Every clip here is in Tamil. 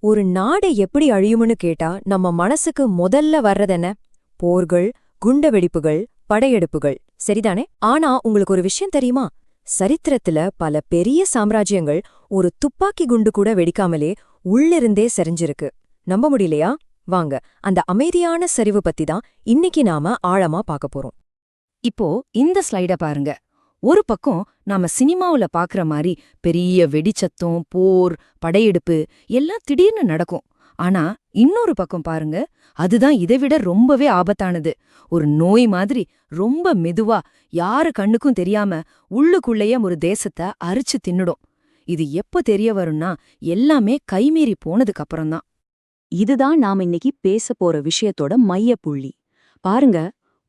ஒரு நாடு எப்படி அழியும்னு கேட்டா நம்ம மனசுக்கு முதல்ல வர்றதென்ன? போர்கள், குண்டு வெடிப்புகள், படையெடுப்புகள், சரிதானே? ஆனா உங்களுக்கு ஒரு விஷயம் தெரியுமா? சரித்திரத்துல பல பெரிய சாம்ராஜ்யங்கள் ஒரு துப்பாக்கி குண்டு கூட வெடிக்காமலே உள்ளிருந்தே சரிஞ்சிருக்கு. நம்ப முடியலையா? வாங்க, அந்த அமைதியான சரிவு பத்தி தான் இன்னைக்கு நாம ஆழமா பார்க்க போறோம். இப்போ இந்த ஸ்லைட பாருங்க. ஒரு பக்கம் நாம சினிமாவுல பாக்குற மாதிரி பெரிய வெடிச்சத்தம், போர், படையெடுப்பு எல்லாம் திடீர்னு நடக்கும். ஆனா இன்னொரு பக்கம் பாருங்க, அதுதான் இதைவிட ரொம்பவே ஆபத்தானது. ஒரு நோய் மாதிரி ரொம்ப மெதுவா, யாரு கண்ணுக்கும் தெரியாம உள்ளுக்குள்ளேயே ஒரு தேசத்தை அரிச்சு தின்னுடும். இது எப்ப தெரிய வரும்னா, எல்லாமே கைமீறி போனதுக்கு அப்புறம்தான். இதுதான் நாம இன்னைக்கு பேச போற விஷயத்தோட மையப்புள்ளி. பாருங்க,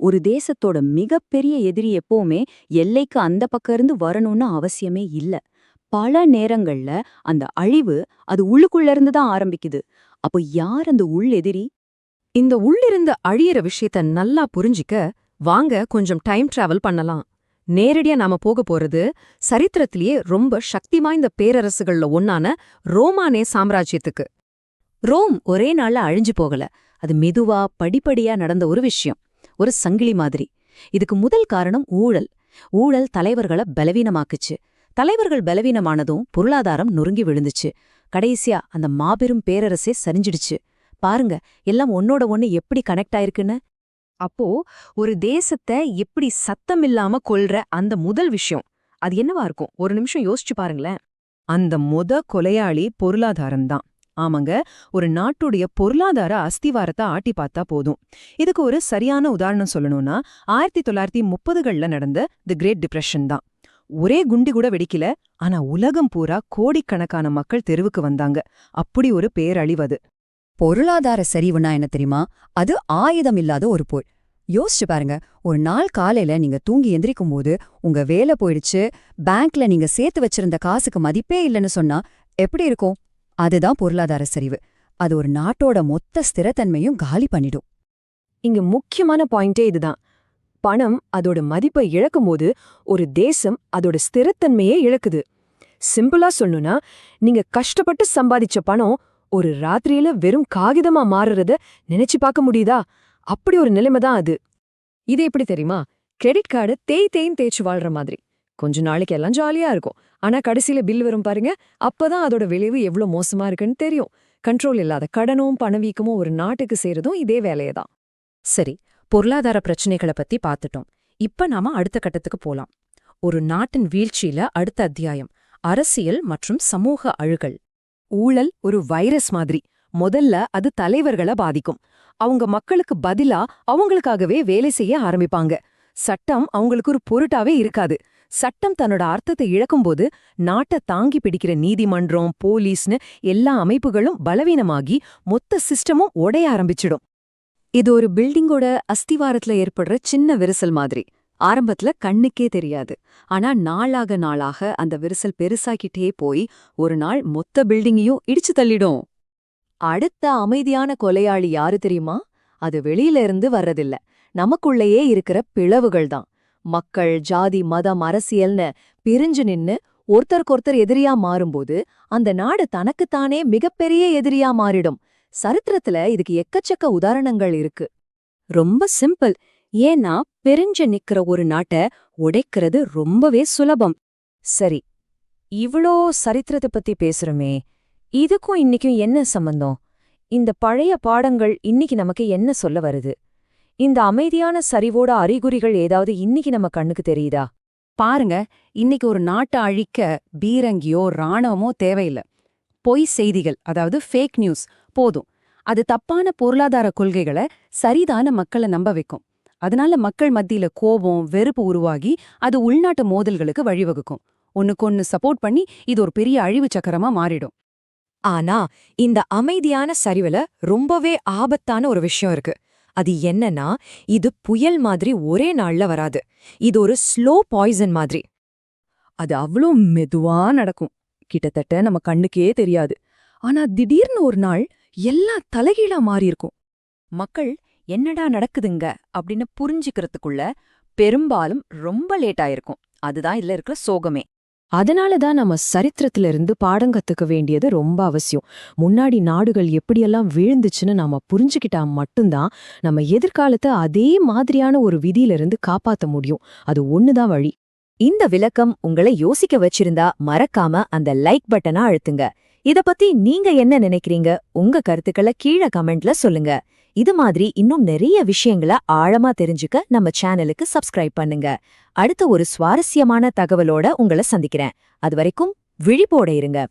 ஒரு தேசத்தோட மிகப்பெரிய எதிரி எப்பவுமே எல்லைக்கு அந்த பக்கம் இருந்து வரணும்னு அவசியமே இல்ல. பல நேரங்கள்ல அந்த அழிவு அது உள்ளுக்குள்ள இருந்து தான் ஆரம்பிக்குது. அப்போ யார் அந்த உள் எதிரி? இந்த உள்ளிருந்து அழியிற விஷயத்த நல்லா புரிஞ்சிக்க வாங்க கொஞ்சம் டைம் டிராவல் பண்ணலாம். நேரடியா நாம போக போறது சரித்திரத்திலேயே ரொம்ப சக்தி வாய்ந்த பேரரசுகள்ல ஒன்னான ரோமானே சாம்ராஜ்யத்துக்கு. ரோம் ஒரே நாள்ல அழிஞ்சு போகல. அது மெதுவா படிப்படியா நடந்த ஒரு விஷயம். ஒரு சங்கிலி மாதிரி. இதுக்கு முதல் காரணம் ஊழல். ஊழல் தலைவர்களை பலவீனமாக்குச்சு. தலைவர்கள் பலவீனமானதும் பொருளாதாரம் நொறுங்கி விழுந்துச்சு. கடைசியா அந்த மாபெரும் பேரரசே சரிஞ்சிடுச்சு. பாருங்க, எல்லாம் ஒன்னோட ஒன்னு எப்படி கனெக்ட் ஆயிருக்குன்னு. அப்போ ஒரு தேசத்தை எப்படி சத்தமில்லாம கொல்ற அந்த முதல் விஷயம் அது என்னவா இருக்கும்? ஒரு நிமிஷம் யோசிச்சு பாருங்களேன். அந்த கொலையாளி பொருளாதாரம்தான். ஆமாங்க, ஒரு நாட்டுடைய பொருளாதார அஸ்திவாரத்தை ஆட்டி பார்த்தா போதும். இதுக்கு ஒரு சரியான உதாரணம் சொல்லணும்னா 1930கள்ல நடந்த தி கிரேட் டிப்ரெஷன் தான். ஒரே குண்டி கூட வெடிக்கல, ஆனா உலகம் பூரா கோடிக்கணக்கான மக்கள் தெருவுக்கு வந்தாங்க. அப்படி ஒரு பேரழிவது. பொருளாதார சரிவுனா என்ன தெரியுமா? அது ஆயுதம் இல்லாத ஒரு போர். யோசிச்சு பாருங்க, ஒரு நாள் காலையில நீங்க தூங்கி எந்திரிக்கும் போது உங்க வேலை போயிடுச்சு, பேங்க்ல நீங்க சேர்த்து வச்சிருந்த காசுக்கு மதிப்பே இல்லைன்னு சொன்னா எப்படி இருக்கும்? அதுதான் பொருளாதார சரிவு. அது ஒரு நாட்டோட மொத்த ஸ்திரத்தன்மையும் காலி பண்ணிடும். இங்க முக்கியமான பாயிண்டே இதுதான். பணம் அதோட மதிப்பை இழக்கும்போது ஒரு தேசம் அதோட ஸ்திரத்தன்மையே இழக்குது. சிம்பிளா சொல்லணும்னா, நீங்க கஷ்டப்பட்டு சம்பாதிச்ச பணம் ஒரு ராத்திரியில வெறும் காகிதமா மாறுறத நினைச்சு பார்க்க முடியுதா? அப்படி ஒரு நிலைமை தான் அது. இது எப்படி தெரியுமா? கிரெடிட் கார்டு தேய்ன்னு தேய்ச்சு வாழ்ற மாதிரி. கொஞ்ச நாளைக்கு எல்லாம் ஜாலியா இருக்கும். ஆனா கடைசியில பில் வரும் பாருங்க, அப்பதான் அதோட விளைவு எவ்வளவு மோசமா இருக்குன்னு தெரியும். கண்ட்ரோல் இல்லாத கடனும் பணவீக்கமும் ஒரு நாட்டுக்கு சேருதும் இதே வேலையதான். சரி, பொருளாதார பிரச்சனைகளை பத்தி பார்த்துட்டோம். இப்ப நாம அடுத்த கட்டத்துக்கு போலாம். ஒரு நாட்டின் வீழ்ச்சியில அடுத்த அத்தியாயம் அரசியல் மற்றும் சமூக அழுகல். ஊழல் ஒரு வைரஸ் மாதிரி. முதல்ல அது தலைவர்களை பாதிக்கும். அவங்க மக்களுக்கு பதிலா அவங்களுக்காகவே வேலை செய்ய ஆரம்பிப்பாங்க. சட்டம் அவங்களுக்கு ஒரு பொருட்டாவே இருக்காது. சட்டம் தன்னோட அர்த்தத்தை இழக்கும்போது நாட்டை தாங்கி பிடிக்கிற நீதிமன்றம், போலீஸ்னு எல்லா அமைப்புகளும் பலவீனமாகி மொத்த சிஸ்டமும் உடைய ஆரம்பிச்சிடும். இது ஒரு பில்டிங்கோட அஸ்திவாரத்துல ஏற்படுற சின்ன விரிசல் மாதிரி. ஆரம்பத்துல கண்ணுக்கே தெரியாது. ஆனா நாளாக நாளாக அந்த விரிசல் பெருசாக்கிட்டே போய் ஒரு நாள் மொத்த பில்டிங்கையும் இடிச்சு தள்ளிடும். அடுத்த அமைதியான கொலையாளி யாரு தெரியுமா? அது வெளியில இருந்து வர்றதில்ல, நமக்குள்ளேயே இருக்கிற பிளவுகள் தான். மக்கள், ஜாதி, மதம், அரசியல்னு பிரிஞ்சு நின்னு ஒருத்தருக்கொருத்தர் எதிரியா மாறும்போது அந்த நாடு தனக்குத்தானே மிகப்பெரிய எதிரியா மாறிடும். சரித்திரத்துல இதுக்கு எக்கச்சக்க உதாரணங்கள் இருக்கு. ரொம்ப சிம்பிள். ஏன்னா பிரிஞ்சு நிக்கிற ஒரு நாட்டை உடைக்கிறது ரொம்பவே சுலபம். சரி, இவ்ளோ சரித்திரத்தை பத்தி பேசுறோமே, இதுக்கும் இன்னைக்கும் என்ன சம்பந்தம்? இந்த பழைய பாடங்கள் இன்னைக்கு நமக்கு என்ன சொல்ல வருது? இந்த அமைதியான சரிவோட அறிகுறிகள் ஏதாவது இன்னைக்கு நம்ம கண்ணுக்கு தெரியுதா? பாருங்க, இன்னைக்கு ஒரு நாட்டை அழிக்க பீரங்கியோ ராணுவமோ தேவையில்லை. பொய் செய்திகள், அதாவது ஃபேக் நியூஸ் போதும். அது தப்பான பொருளாதார கொள்கைகளை சரிதான மக்களை நம்ப வைக்கும். அதனால மக்கள் மத்தியில கோபம், வெறுப்பு உருவாகி அது உள்நாட்டு மோதல்களுக்கு வழிவகுக்கும். ஒன்னுக்கொன்னு சப்போர்ட் பண்ணி இது ஒரு பெரிய அழிவு சக்கரமா மாறிடும். ஆனா இந்த அமைதியான சரிவுல ரொம்பவே ஆபத்தான ஒரு விஷயம் இருக்கு. அது என்னன்னா, இது புயல் மாதிரி ஒரே நாள்ல வராது. இது ஒரு ஸ்லோ பாய்சன் மாதிரி. அது அவ்வளோ மெதுவா நடக்கும். கிட்டத்தட்ட நம்ம கண்ணுக்கே தெரியாது. ஆனா திடீர்னு ஒரு நாள் எல்லாம் தலைகீழா மாறியிருக்கும். மக்கள் என்னடா நடக்குதுங்க அப்படின்னு புரிஞ்சுக்கிறதுக்குள்ள பெரும்பாலும் ரொம்ப லேட் ஆயிருக்கும். அதுதான் இதுல இருக்கிற சோகமே. அதனால தான் நம்ம சரித்திரத்திலிருந்து பாடம் கத்துக்க வேண்டியது ரொம்ப அவசியம். முன்னாடி நாடுகள் எப்படியெல்லாம் வீழ்ந்துச்சுன்னு நாம புரிஞ்சுக்கிட்டா மட்டும்தான் நம்ம எதிர்காலத்தை அதே மாதிரியான ஒரு விதியிலிருந்து காப்பாத்த முடியும். அது ஒண்ணுதான் வழி. இந்த விளக்கம் உங்களை யோசிக்க வச்சிருந்தா மறக்காம அந்த லைக் பட்டனை அழுத்துங்க. இத பத்தி நீங்க என்ன நினைக்கிறீங்க? உங்க கருத்துக்களை கீழே கமெண்ட்ல சொல்லுங்க. இது மாதிரி இன்னும் நிறைய விஷயங்களை ஆழமா தெரிஞ்சுக்க நம்ம சேனலுக்கு சப்ஸ்கிரைப் பண்ணுங்க. அடுத்த ஒரு சுவாரஸ்யமான தகவலோட உங்களை சந்திக்கிறேன். அதுவரைக்கும் விழிப்போட இருங்க.